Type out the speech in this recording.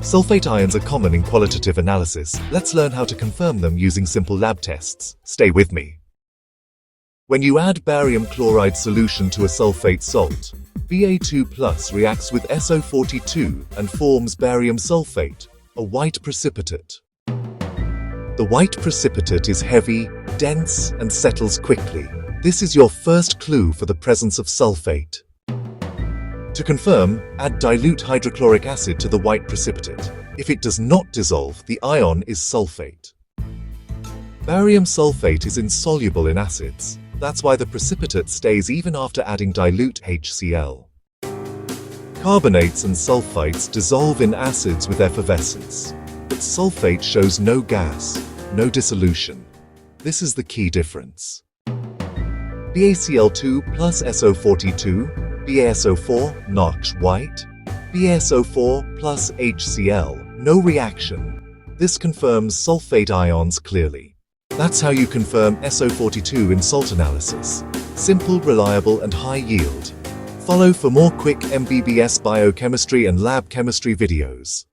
Sulfate ions are common in qualitative analysis. Let's learn how to confirm them using simple lab tests. Stay with me. When you add barium chloride solution to a sulfate salt, Ba2+ reacts with SO42 and forms barium sulfate, a white precipitate. The white precipitate is heavy, dense, and settles quickly. This is your first clue for the presence of sulfate. To confirm, add dilute hydrochloric acid to the white precipitate. If it does not dissolve, the ion is sulfate. Barium sulfate is insoluble in acids. That's why the precipitate stays even after adding dilute HCl. Carbonates and sulfites dissolve in acids with effervescence, but sulfate shows no gas, no dissolution. This is the key difference. BaCl2 plus SO42, BaSO4, not white. BaSO4 plus HCl, no reaction. This confirms sulfate ions clearly. That's how you confirm SO42 in salt analysis. Simple, reliable, and high yield. Follow for more quick MBBS biochemistry and lab chemistry videos.